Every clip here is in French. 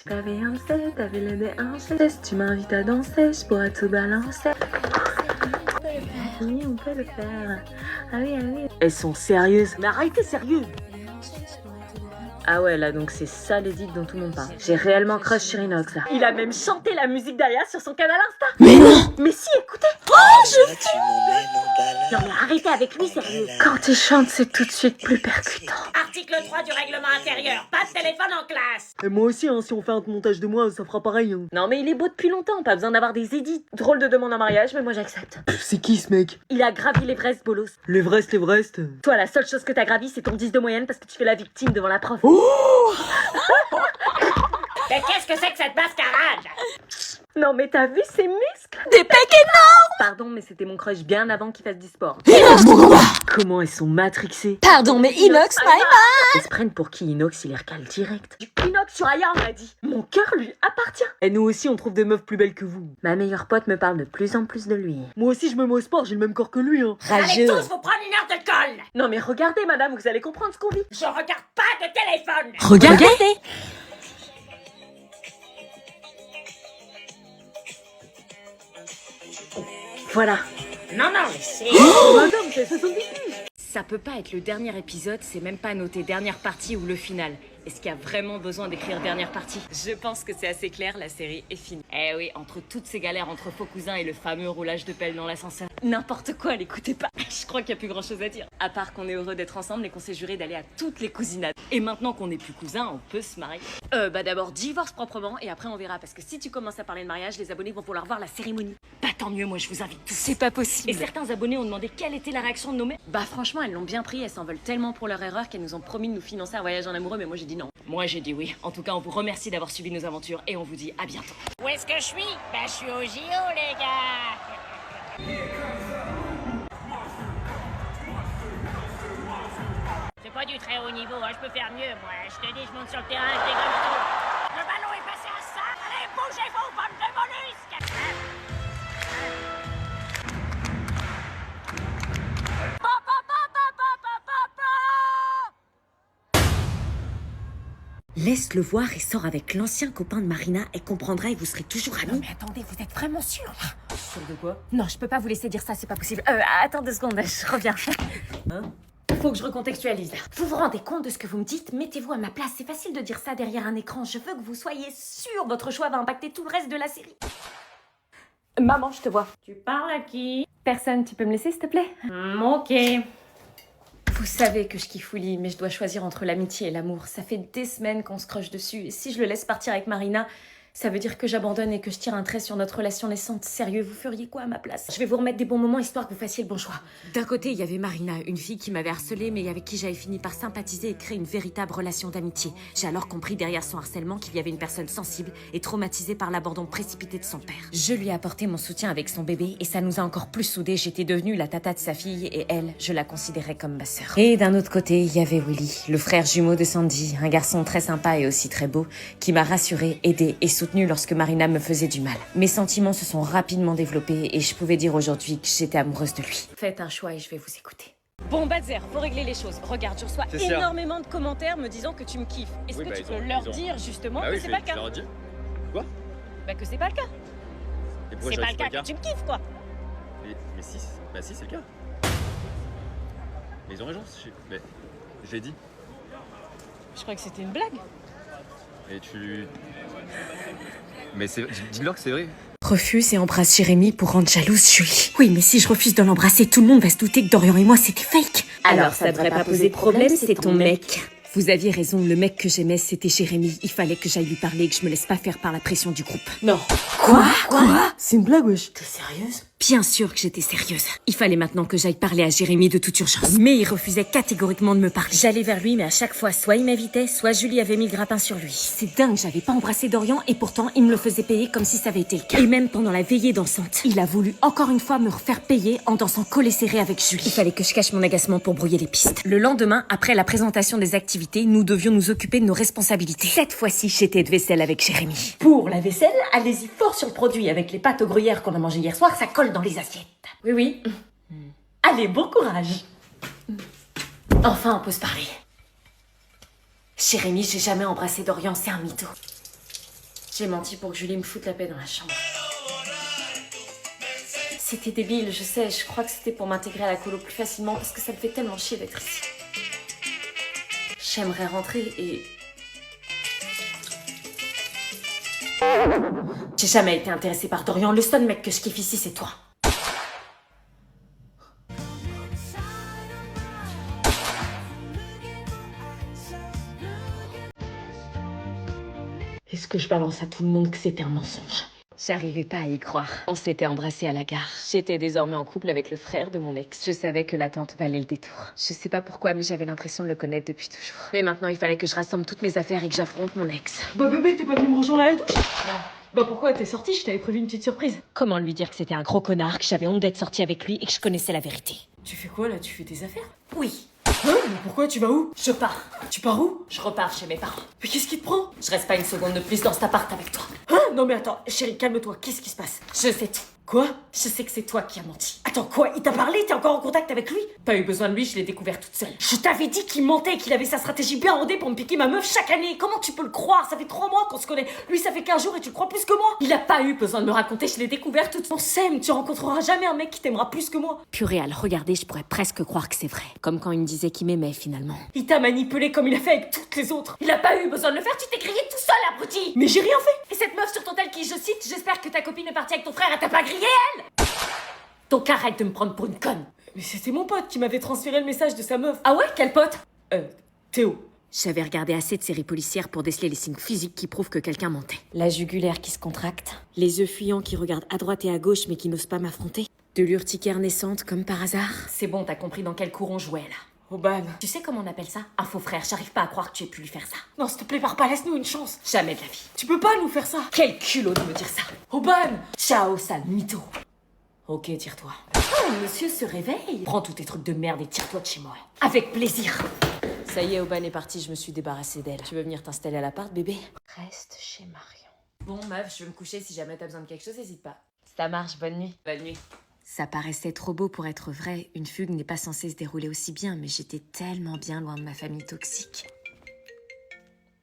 T'avais le nez hanché. Si tu m'invites à danser, je pourrais tout balancer. Oui, on peut le faire. Ah oui, ah oui. Elles sont sérieuses. Mais arrêtez, sérieux. Ah ouais, là, donc c'est ça l'édite dont tout le monde parle. J'ai réellement crush sur Inox, là. Il a même chanté la musique d'Aya sur son canal Insta. Mais non. Mais si, écoutez. Non mais arrêtez avec lui, sérieux. Quand il chante, c'est tout de suite plus percutant. Article 3 du règlement intérieur, pas de téléphone en classe. Et moi aussi, hein, si on fait un montage de moi, ça fera pareil. Hein. Non mais il est beau depuis longtemps, pas besoin d'avoir des édits. Drôle de demande en mariage, mais moi j'accepte. C'est qui ce mec? Il a gravi l'Everest, bolos. L'Everest. Toi, la seule chose que t'as gravi, c'est ton 10 de moyenne parce que tu fais la victime devant la prof. Oh Mais qu'est-ce que c'est que cette mascarade? Non mais t'as vu ses muscles? Des pecs énormes. Pardon, mais c'était mon crush bien avant qu'il fasse du sport. Inox, mon combat. Comment elles sont matrixées. Pardon, mais Inox, my man. Ils se prennent pour qui Inox, il les recale direct. Du Inox sur Aya, on a dit. Mon cœur lui appartient. Et nous aussi, on trouve des meufs plus belles que vous. Ma meilleure pote me parle de plus en plus de lui. Moi aussi, je me mets au sport, j'ai le même corps que lui. Hein. Allez Rageux. tous vous prendre une heure de colle. Non mais regardez, madame, vous allez comprendre ce qu'on vit. Je regarde pas de téléphone. Regardez. Voilà. Non, mais c'est... Madame, c'est 70 piges. Ça peut pas être le dernier épisode, c'est même pas noté dernière partie ou le final. Est-ce qu'il y a vraiment besoin d'écrire dernière partie? Je pense que c'est assez clair, la série est finie. Eh oui, entre toutes ces galères entre faux cousins et le fameux roulage de pelle dans l'ascenseur. N'importe quoi, l'écoutez pas. Je crois qu'il y a plus grand chose à dire. À part qu'on est heureux d'être ensemble et qu'on s'est juré d'aller à toutes les cousinades. Et maintenant qu'on est plus cousins, on peut se marier. Bah d'abord divorce proprement et après on verra. Parce que si tu commences à parler de mariage, les abonnés vont vouloir voir la cérémonie. Bah tant mieux, moi je vous invite tous. C'est pas possible. Et certains abonnés ont demandé quelle était la réaction de nos mères. Bah franchement, elles l'ont bien pris, elles s'en veulent tellement pour leur erreur qu'elles nous ont promis de nous financer un voyage en amoureux, mais moi j'ai dit non. Moi j'ai dit oui. En tout cas, on vous remercie d'avoir suivi nos aventures et on vous dit à bientôt. Où est-ce que je suis? Ben, je suis au JO, les gars. C'est pas du très haut niveau, hein. Je peux faire mieux, moi. Je te dis, je monte sur le terrain, je dégomme tout. Le ballon est passé à ça. Allez, bougez-vous, bande de mollusques. Laisse-le voir et sors avec l'ancien copain de Marina et comprendra et vous serez toujours Non amis. mais attendez, vous êtes vraiment sûr là? Sûr de quoi? Non, je peux pas vous laisser dire ça, c'est pas possible. Attends 2 secondes, je reviens. Faut que je recontextualise. Vous vous rendez compte de ce que vous me dites? Mettez-vous à ma place, c'est facile de dire ça derrière un écran. Je veux que vous soyez sûr, votre choix va impacter tout le reste de la série. Maman, je te vois. Tu parles à qui? Personne, tu peux me laisser s'il te plaît? Ok. Vous savez que je kiffe Willy, mais je dois choisir entre l'amitié et l'amour. Ça fait des semaines qu'on se croche dessus, et si je le laisse partir avec Marina, ça veut dire que j'abandonne et que je tire un trait sur notre relation naissante. Sérieux, vous feriez quoi à ma place? Je vais vous remettre des bons moments histoire que vous fassiez le bon choix. D'un côté, il y avait Marina, une fille qui m'avait harcelée, mais avec qui j'avais fini par sympathiser et créer une véritable relation d'amitié. J'ai alors compris derrière son harcèlement qu'il y avait une personne sensible et traumatisée par l'abandon précipité de son père. Je lui ai apporté mon soutien avec son bébé et ça nous a encore plus soudés. J'étais devenue la tata de sa fille et elle, je la considérais comme ma sœur. Et d'un autre côté, il y avait Willy, le frère jumeau de Sandy, un garçon très sympa et aussi très beau, qui m'a rassurée, aidée et soutenue lorsque Marina me faisait du mal. Mes sentiments se sont rapidement développés et je pouvais dire aujourd'hui que j'étais amoureuse de lui. Faites un choix et je vais vous écouter. Bon, Badzer, faut régler les choses. Regarde, je reçois énormément de commentaires me disant que tu me kiffes. Est-ce que tu peux leur dire justement que c'est pas le cas? Quoi? Bah que c'est pas le cas. Et pourquoi C'est j'aurais pas dit le cas que tu me kiffes, quoi. Mais si, bah si, c'est le cas. Mais ils ont raison, mais je l'ai dit. Je crois que c'était une blague. Et tu... Mais dis-leur que c'est vrai. Refuse et embrasse Jérémy pour rendre jalouse Julie. Oui, mais si je refuse de l'embrasser, tout le monde va se douter que Dorian et moi c'était fake. Alors ça devrait pas poser de problème, c'est ton mec. Vous aviez raison, le mec que j'aimais c'était Jérémy. Il fallait que j'aille lui parler et que je me laisse pas faire par la pression du groupe. Non. Quoi? C'est une blague, wesh. T'es sérieuse? Bien sûr que j'étais sérieuse. Il fallait maintenant que j'aille parler à Jérémy de toute urgence. Mais il refusait catégoriquement de me parler. J'allais vers lui, mais à chaque fois, soit il m'évitait, soit Julie avait mis le grappin sur lui. C'est dingue, j'avais pas embrassé Dorian et pourtant, il me le faisait payer comme si ça avait été le cas. Et même pendant la veillée dansante, il a voulu encore une fois me refaire payer en dansant collé serré avec Julie. Il fallait que je cache mon agacement pour brouiller les pistes. Le lendemain, après la présentation des activités, nous devions nous occuper de nos responsabilités. Cette fois-ci, j'étais de vaisselle avec Jérémy. Pour la vaisselle, allez-y fort sur le produit. Avec les pâtes aux gruyères qu'on a mangées hier soir, ça colle dans les assiettes. Oui, oui. Allez, bon courage. Enfin, on peut se parler. Jérémy, j'ai jamais embrassé Dorian, c'est un mytho. J'ai menti pour que Julie me foute la paix dans la chambre. C'était débile, je sais, je crois que c'était pour m'intégrer à la colo plus facilement parce que ça me fait tellement chier d'être ici. J'aimerais rentrer et... J'ai jamais été intéressée par Dorian, le seul mec que je kiffe ici c'est toi. Est-ce que je balance à tout le monde que c'était un mensonge? J'arrivais pas à y croire. On s'était embrassés à la gare. J'étais désormais en couple avec le frère de mon ex. Je savais que l'attente valait le détour. Je sais pas pourquoi, mais j'avais l'impression de le connaître depuis toujours. Mais maintenant, il fallait que je rassemble toutes mes affaires et que j'affronte mon ex. Bah bébé, t'es pas venu me rejoindre à la douche? Bah pourquoi t'es sortie? Je t'avais prévu une petite surprise. Comment lui dire que c'était un gros connard, que j'avais honte d'être sortie avec lui et que je connaissais la vérité? Tu fais quoi là? Tu fais tes affaires? Oui, Hein? Mais pourquoi? Tu vas où? je pars. Tu pars où? Je repars chez mes parents. Mais qu'est-ce qui te prend? Je reste pas une seconde de plus dans cet appart avec toi. Hein? Non mais attends, chérie, calme-toi, qu'est-ce qui se passe? Je sais tout. Quoi? Je sais que c'est toi qui as menti. Attends, quoi? Il t'a parlé? T'es encore en contact avec lui? Pas eu besoin de lui, je l'ai découvert toute seule. Je t'avais dit qu'il mentait, qu'il avait sa stratégie bien rodée pour me piquer ma meuf chaque année. Comment tu peux le croire? Ça fait 3 mois qu'on se connaît. Lui, ça fait 15 jours et tu le crois plus que moi. Il a pas eu besoin de me raconter, je l'ai découvert toute seule. On s'aime, tu rencontreras jamais un mec qui t'aimera plus que moi. Purée, à le regarder, je pourrais presque croire que c'est vrai. Comme quand il me disait qu'il m'aimait finalement. Il t'a manipulé comme il a fait avec toutes les autres. Il a pas eu besoin de le faire, tu t'es grillé tout seul, abruti. Mais j'ai rien fait. Et cette meuf sur ton tel qui, je cite, j'espère que ta copine est partie avec ton frère, elle t'a pas grillé elle? Donc arrête de me prendre pour une conne. Mais c'était mon pote qui m'avait transféré le message de sa meuf. Ah ouais, quel pote? Théo. J'avais regardé assez de séries policières pour déceler les signes physiques qui prouvent que quelqu'un mentait. La jugulaire qui se contracte, les yeux fuyants qui regardent à droite et à gauche mais qui n'osent pas m'affronter, de l'urticaire naissante comme par hasard. C'est bon, t'as compris dans quel cours on jouait là. Aubane. Tu sais comment on appelle ça? Un faux frère, j'arrive pas à croire que tu aies pu lui faire ça. Non, s'il te plaît, pars pas, laisse-nous une chance. Jamais de la vie. Tu peux pas nous faire ça. Quel culot de me dire ça. Aubane. Ciao, sale mytho. Ok, tire-toi. Oh, monsieur se réveille. Prends tous tes trucs de merde et tire-toi de chez moi. Avec plaisir. Ça y est, Aubane est partie, je me suis débarrassée d'elle. Tu veux venir t'installer à l'appart, bébé? Reste chez Marion. Bon, meuf, je vais me coucher, si jamais t'as besoin de quelque chose, n'hésite pas. Ça marche, bonne nuit. Bonne nuit. Ça paraissait trop beau pour être vrai. Une fugue n'est pas censée se dérouler aussi bien, mais j'étais tellement bien loin de ma famille toxique.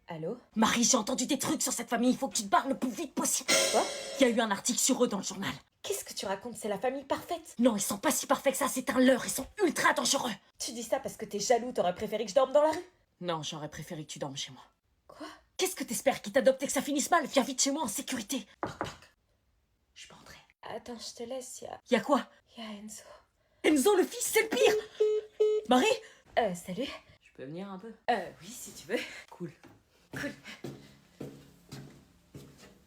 Allô? Marie, j'ai entendu des trucs sur cette famille, il faut que tu te barres le plus vite possible. Quoi? Il y a eu un article sur eux dans le journal. Qu'est-ce que tu racontes? C'est la famille parfaite. Non, ils sont pas si parfaits que ça, c'est un leurre, ils sont ultra dangereux. Tu dis ça parce que t'es jaloux, t'aurais préféré que je dorme dans la rue? Non, j'aurais préféré que tu dormes chez moi. Quoi? Qu'est-ce que t'espères qu'ils t'adoptent et que ça finisse mal? Viens vite chez moi en sécurité. Je peux entrer. Attends, je te laisse, Y a quoi? y a Enzo. Enzo, le fils, c'est le pire. Marie? Salut. Je peux venir un peu? Oui, si tu veux. Cool. Cool.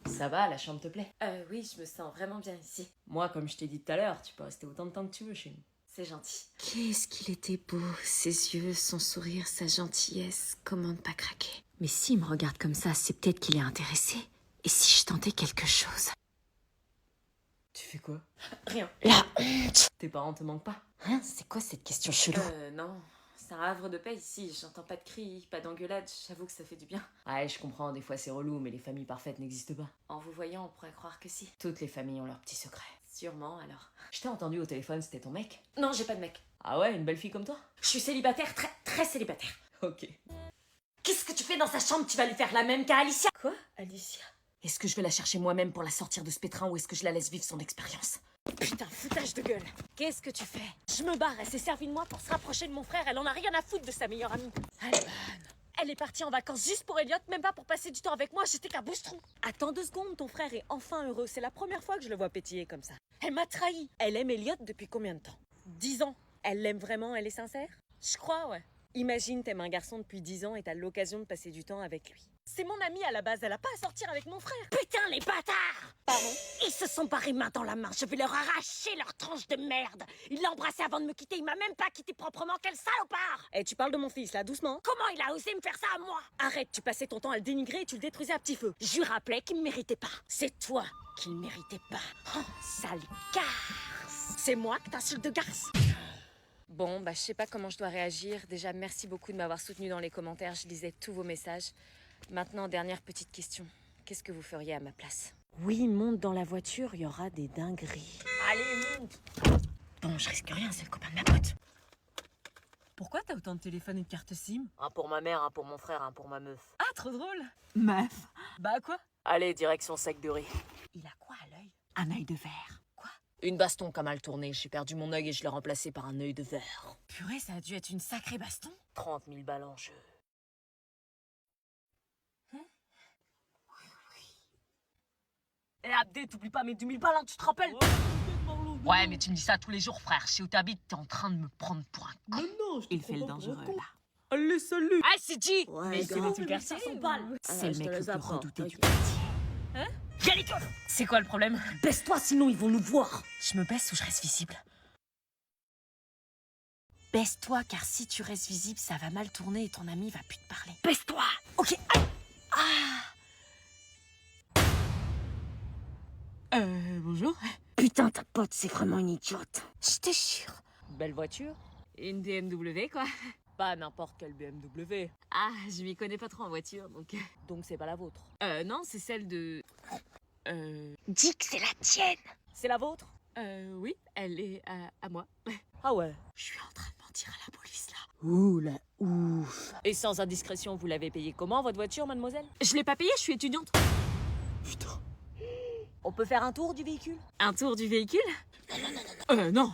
Ça va, la chambre te plaît? Oui, je me sens vraiment bien ici. Moi, comme je t'ai dit tout à l'heure, tu peux rester autant de temps que tu veux chez nous. C'est gentil. Qu'est-ce qu'il était beau, ses yeux, son sourire, sa gentillesse, comment ne pas craquer. Mais s'il me regarde comme ça, c'est peut-être qu'il est intéressé. Et si je tentais quelque chose? Tu fais quoi? Rien. La honte! Tes parents te manquent pas? Hein, c'est quoi cette question chelou? Non. C'est un havre de paix ici, j'entends pas de cris, pas d'engueulades, j'avoue que ça fait du bien. Ouais, je comprends, des fois c'est relou, mais les familles parfaites n'existent pas. En vous voyant, on pourrait croire que si. Toutes les familles ont leurs petits secrets. Sûrement, alors. Je t'ai entendu au téléphone, c'était ton mec? Non, j'ai pas de mec. Ah ouais, une belle fille comme toi? Je suis célibataire, très, très célibataire. Ok. Qu'est-ce que tu fais dans sa chambre? Tu vas lui faire la même qu'à Alicia? Quoi? Alicia? Est-ce que je vais la chercher moi-même pour la sortir de ce pétrin ou est-ce que je la laisse vivre son expérience? Putain, foutage de gueule. Qu'est-ce que tu fais? Je me barre, elle s'est servie de moi pour se rapprocher de mon frère, elle en a rien à foutre de sa meilleure amie. Elle est partie en vacances juste pour Elliot, même pas pour passer du temps avec moi, j'étais qu'un bouche-trou. Attends 2 secondes, ton frère est enfin heureux, c'est la première fois que je le vois pétiller comme ça. Elle m'a trahi. Elle aime Elliot depuis combien de temps? 10 ans. Elle l'aime vraiment, elle est sincère? Je crois, ouais. Imagine, t'aimes un garçon depuis 10 ans et t'as l'occasion de passer du temps avec lui. C'est mon amie à la base, elle a pas à sortir avec mon frère. Putain, les bâtards! Pardon? Ils se sont barrés main dans la main, je vais leur arracher leur tranche de merde. Il l'a embrassé avant de me quitter, il m'a même pas quitté proprement, quel salopard! Eh, tu parles de mon fils là, doucement? Comment il a osé me faire ça à moi? Arrête, tu passais ton temps à le dénigrer et tu le détruisais à petit feu. Je lui rappelais qu'il me méritait pas. C'est toi qui le méritais pas. Oh, sale garce! C'est moi que t'insultes de garce? Bon, je sais pas comment je dois réagir. Déjà, merci beaucoup de m'avoir soutenu dans les commentaires. Je lisais tous vos messages. Maintenant, dernière petite question. Qu'est-ce que vous feriez à ma place? Oui, monte dans la voiture, il y aura des dingueries. Allez, monte! Bon, je risque rien, c'est le copain de ma pote. Pourquoi t'as autant de téléphones et de cartes SIM? Un pour ma mère, un pour mon frère, un pour ma meuf. Ah, trop drôle! Meuf! Bah quoi? Allez, direction sac de riz. Il a quoi à l'œil? Un œil de verre. Quoi? Une baston qui a mal tourné. J'ai perdu mon œil et je l'ai remplacé par un œil de verre. Purée, ça a dû être une sacrée baston. 30 000 balles en jeu. Eh Abdé, t'oublies pas mes 2000 balles, hein, tu te rappelles? Ouais, mais tu me dis ça tous les jours, frère. Je sais où t'habites, t'es en train de me prendre pour un con. Non, Il fait le dangereux, là. Allez, salut! Ah, c'est dit. Mais c'est tout le 500 balles! C'est le mec le plus redouté du Ok. quartier. Galito. C'est quoi le problème? Baisse-toi, sinon ils vont nous voir! Je me baisse ou je reste visible? Baisse-toi, car si tu restes visible, ça va mal tourner et ton ami va plus te parler. Baisse-toi! Ok, aïe. Bonjour? Putain, ta pote, c'est vraiment une idiote. Je te jure. Belle voiture. Une BMW, quoi. Pas n'importe quelle BMW. Ah, je m'y connais pas trop en voiture, donc c'est pas la vôtre. Non, c'est celle de... Dis que c'est la tienne. C'est la vôtre? Oui, elle est à moi. Ah ouais. Je suis en train de mentir à la police, là. Ouh la ouf! Et sans indiscrétion, vous l'avez payée comment, votre voiture, mademoiselle? Je l'ai pas payée, je suis étudiante. Putain! On peut faire un tour du véhicule? Un tour du véhicule? Non!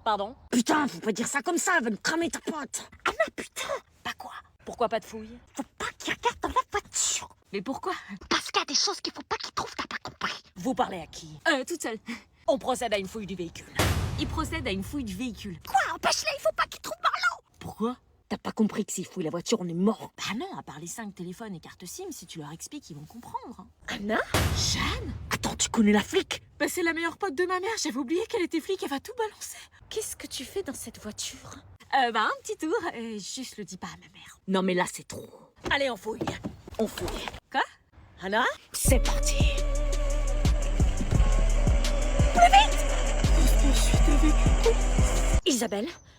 Pardon? Putain, faut pas dire ça comme ça, elle va me cramer ta pote. Anna, putain. Pas quoi? Pourquoi pas de fouille? Faut pas qu'il regarde dans la voiture. Mais pourquoi? Parce qu'il y a des choses qu'il faut pas qu'il trouve, t'as pas compris. Vous parlez à qui? Toute seule. On procède à une fouille du véhicule. Il procède à une fouille du véhicule. Ah, Quoi? Empêche-les, il faut pas qu'il trouve Marlo. Pourquoi? T'as pas compris que s'il fouille la voiture, on est mort. Bah non, à part les 5 téléphones et cartes SIM, si tu leur expliques, ils vont comprendre. Anna? Jeanne? Attends, tu connais la flic? Bah c'est la meilleure pote de ma mère, j'avais oublié qu'elle était flic, elle va tout balancer. Qu'est-ce que tu fais dans cette voiture? Bah un petit tour, juste le dis pas à ma mère. Non mais là c'est trop. Allez, on fouille. On fouille. Quoi? Anna? C'est parti. Isabelle,